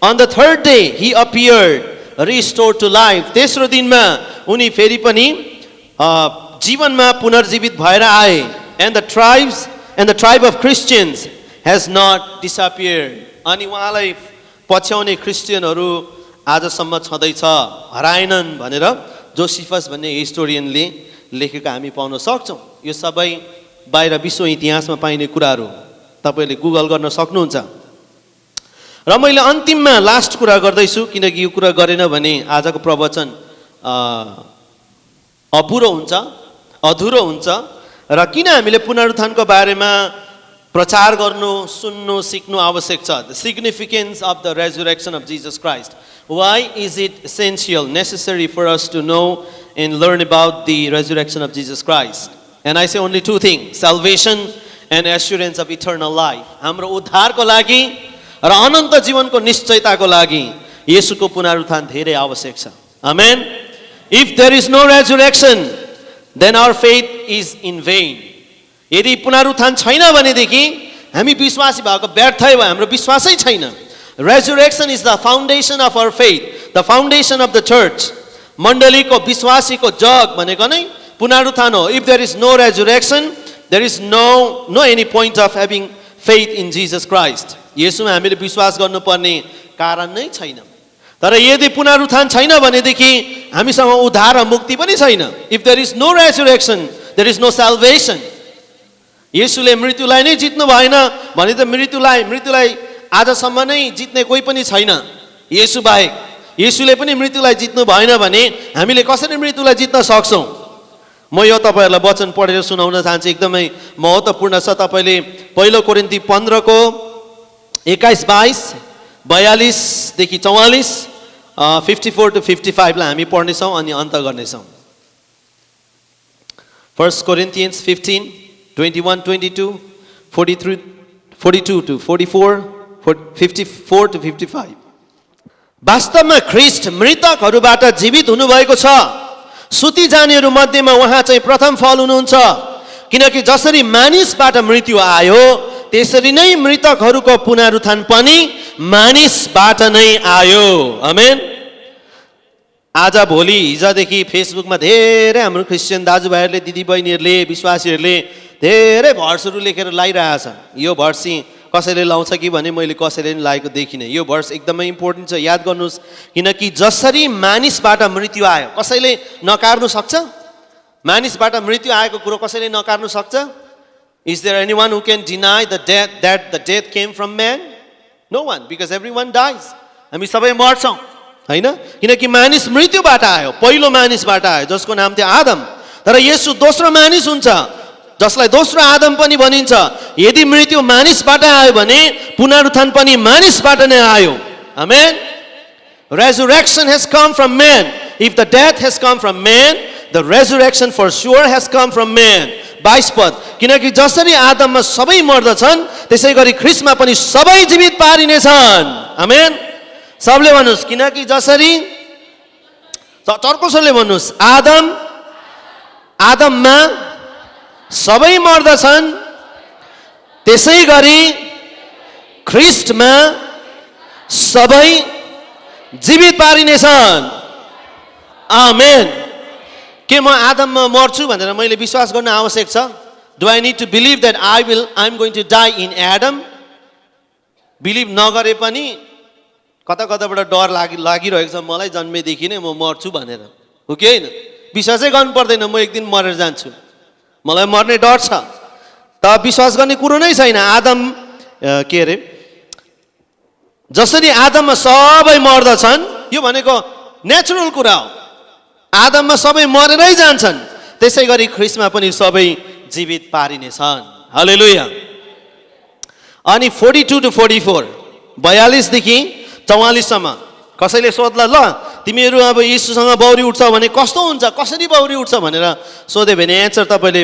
S1: on the third day he appeared restored to life तेस्रो दिनमा उनी फेरि पनि जीवनमा पुनर्जीवित भएर आए and the tribe of Christians has not disappeared अनि उहाँलाई पछ्याउने क्रिस्चियनहरू आजसम्म छँदैछ हराएनन् भनेर जोसेफस भन्ने हिस्टोरियनले लेखेको हामी पाउन सक्छौं यो सबै बाहिर विश्व इतिहासमा पाइने कुराहरू तपाईले गुगल गर्न सक्नुहुन्छ र मैले अन्तिममा लास्ट कुरा गर्दै छु किनकि यो कुरा गरेन भने आजको प्रवचन अधुरो हुन्छ र किन हामीले पुनरुत्थानको बारेमा प्रचार गर्नु सुन्नु सिक्नु आवश्यक छ the significance of the resurrection of Jesus Christ why is it essential necessary for us to know and learn about the resurrection of Jesus Christ and I say only two things salvation and assurance of eternal life हाम्रो उद्धारको लागि र अनन्त जीवनको निश्चयताको लागि येशूको पुनरुत्थान धेरै आवश्यक छ amen if there is no resurrection then our faith is in vain यदि पुनरुत्थान छैन भनेदेखि हामी विश्वासी भएको व्यर्थै भयो हाम्रो विश्वासै छैन resurrection is the foundation of our faith the foundation of the church, मण्डलीको विश्वासीको जग भनेको नै पुनरुत्थान हो. If there is no resurrection, there is no any point of having faith in Jesus Christ. येशूमा हामीले विश्वास गर्नुपर्ने कारण नै छैन. तर यदि पुनरुत्थान छैन भनेदेखि हामीसँग उद्धार र मुक्ति पनि छैन. If there is no resurrection, there is no salvation. येशूले मृत्युलाई नै जित्नु भएन भने त मृत्युलाई आजसम्म नै जित्ने कोही पनि छैन येशू बाहेक. येशूले पनि मृत्युलाई जित्नु भएन भने हामीले कसरी मृत्युलाई जित्न सक्छौँ? म यो तपाईँहरूलाई वचन पढेर सुनाउन चाहन्छु. एकदमै महत्त्वपूर्ण छ. तपाईँले पहिलो कोरिन्थी 15 को 21, 22, 42 देखि 44, 54 to 55 लाई हामी पढ्नेछौँ अनि अन्त गर्नेछौँ. 1 Corinthians 15, 21, 22, 42 to 44, 54 to 55. वास्तवमा ख्रीष्ट मृतकहरूबाट जीवित हुनुभएको छ. सुति जानेहरू मध्येमा उहाँ चाहिँ प्रथम फल हुनुहुन्छ. किनकि जसरी मानिसबाट मृत्यु आयो त्यसरी नै मृतकहरूको पुनरुत्थान पनि मानिसबाट नै आयो. आमेन. आज भोलि हिजोदेखि फेसबुकमा धेरै हाम्रो क्रिस्चियन दाजुभाइहरूले, दिदीबहिनीहरूले, विश्वासीहरूले धेरै भर्सहरू लेखेर लगाइरहेछ. यो भर्स कसैले लाउँछ कि भने मैले कसैले पनि लगाएको देखिनँ. यो भर्स एकदमै इम्पोर्टेन्ट छ, याद गर्नुहोस्. किनकि जसरी मानिसबाट मृत्यु आयो, कसैले नकार्नु सक्छ? मानिसबाट मृत्यु आएको कुरो कसैले नकार्नु सक्छ? Is there anyone who can deny the death, that the death came from man? No one, because everyone dies. हामी सबै मर्छौँ, हैन? किनकि मानिस मृत्युबाट आयो, पहिलो मानिसबाट आयो जसको नाम थियो आदम. तर येशू दोस्रो मानिस हुन्छ जसलाई दोस्रो आदम पनि भनिन्छ. यदि मृत्यु मानिसबाट आयो भने पुनरुत्थान पनि मानिसबाट नै आयो. आमेन. Resurrection has come from man. If the death has come from man, the resurrection for sure has come from man. 22 पद. किनकि जसरी आदममा सबै मर्दछन् त्यसै गरी ख्रीष्टमा पनि सबै जीवित पारिनेछन्. आमेन. सबले भन्नुस्, किनकि जसरी, चर्कोसले भन्नुस्, आदममा सबै मर्दछन् त्यसै गरी ख्रीष्टमा सबै जीवित पारिनेछन्. आमेन. के म आदममा मर्छु भनेर मैले विश्वास गर्न आवश्यक छ? Do I need to believe that I'm going to die in Adam? Believe नगरे पनि कता कताबाट डर लागिरहेको छ मलाई जन्मेदेखि नै म मर्छु भनेर. हो कि होइन? विश्वासै गर्नु पर्दैन म एक दिन मरेर जान्छु. मलाई मर्ने डर छ. त विश्वास गर्ने कुरो नै छैन. आदम के अरे जसरी आदममा सबै मर्दछन्, यो भनेको नेचुरल कुरा हो. आदममा सबै मरेरै जान्छन् त्यसै गरी ख्रीष्टमा पनि सबै जीवित पारिनेछन्. हालेलुया. अनि 42 to 44, 42 देखि 44 सम्म. कसैले सोध्ला, ल तिमीहरू अब यीशुसँग बौरी उठ्छ भने कस्तो हुन्छ, कसरी बौरी उठ्छ भनेर सोध्यो भने एन्सर तपाईँले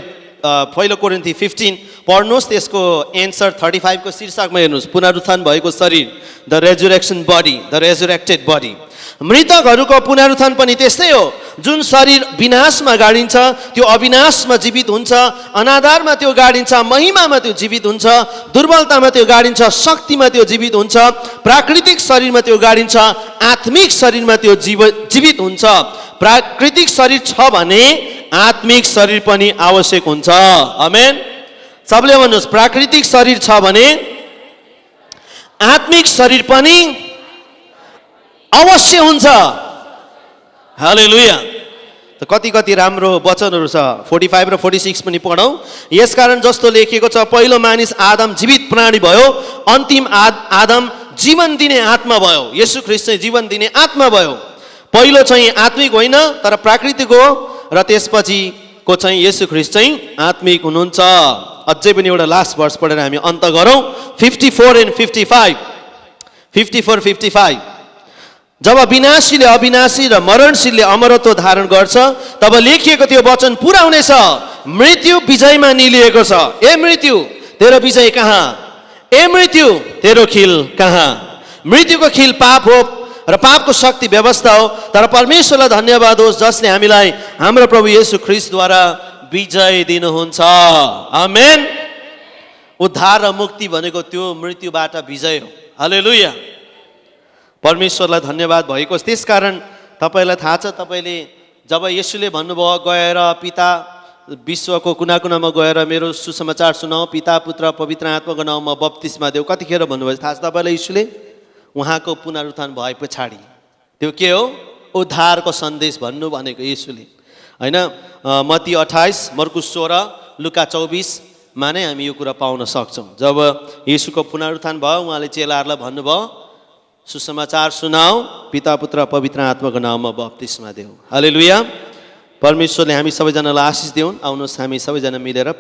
S1: पहिलो कोरिन्थी 15 पढ्नुहोस्. त्यसको एन्सर 35 को शीर्षकमा हेर्नुहोस्. पुनरुत्थान भएको शरीर, द रेजुरेक्सन बडी, द रेजुरेक्टेड बडी. मृतकहरूको पुनरुत्थान पनि त्यस्तै हो. जुन शरीर विनाशमा गाडिन्छ त्यो अविनाशमा जीवित हुन्छ, अनादरमा त्यो गाडिन्छ महिमामा त्यो जीवित हुन्छ, दुर्बलतामा त्यो गाडिन्छ शक्तिमा त्यो जीवित हुन्छ, प्राकृतिक शरीरमा त्यो गाडिन्छ आत्मिक शरीरमा त्यो जीवित हुन्छ. प्राकृतिक शरीर छ भने आत्मिक शरीर पनि आवश्यक हुन्छ. आमेन. सबले भन्नुहोस्, प्राकृतिक शरीर छ भने आत्मिक शरीर पनि अवश्य हुन्छ. हालेलुया. त कति राम्रो वचनहरू छ. 45 र 46 पनि पढौँ. यसकारण जस्तो लेखिएको छ, पहिलो मानिस आदम जीवित प्राणी भयो, अन्तिम आदम जीवन दिने आत्मा भयो. येशू ख्रीष्ट चाहिँ जीवन दिने आत्मा भयो. पहिलो चाहिँ आत्मिक होइन तर प्राकृतिक हो र त्यसपछिको चाहिँ येशू ख्रीष्ट चाहिँ आत्मिक हुनुहुन्छ. अझै पनि एउटा लास्ट भर्स पढेर हामी अन्त गरौँ. 54 and 55. 54, 55. जब विनाशीले अविनाशी र मरणशीलले अमरत्व धारण गर्छ तब लेखिएको त्यो वचन पुरा हुनेछ, मृत्यु विजयमा निलिएको छ. ए मृत्यु तेरो विजय कहाँ? ए मृत्यु तेरो खिल कहाँ? मृत्युको खिल पाप हो र पापको शक्ति व्यवस्था हो. तर परमेश्वरलाई धन्यवाद होस् जसले हामीलाई हाम्रो प्रभु येशू ख्रीष्टद्वारा विजय दिनुहुन्छ. आमेन. उद्धार र मुक्ति भनेको त्यो मृत्युबाट विजय हो. हालेलुया. परमेश्वरलाई धन्यवाद भएको होस्। त्यसकारण तपाईँलाई थाहा छ, तपाईँले जब येशूले भन्नुभयो गएर पिता विश्वको कुना कुनामा गएर मेरो सुसमाचार सुनाऊ, पिता पुत्र पवित्र आत्माको नाउँमा बप्तिस्मा देऊ, कतिखेर भन्नुभयो थाहा छ तपाईँलाई? येशूले उहाँको पुनरुत्थान भए पछाडि त्यो के हो? उद्धारको सन्देश भन्नु भनेको येशूले, होइन? मत्ती 28, मर्कुस 16, लुका 24मा नै हामी यो कुरा पाउन सक्छौँ। जब येशूको पुनरुत्थान भयो, उहाँले चेलाहरूलाई भन्नुभयो सुसमाचार सुनाऊ, पिता पुत्र पवित्र आत्माको नाउँमा बप्तिस्मा देऊ। हालेलुया। परमेश्वरले हामी सबैजनालाई आशिष दिउन्। आउनुहोस् हामी सबैजना मिलेर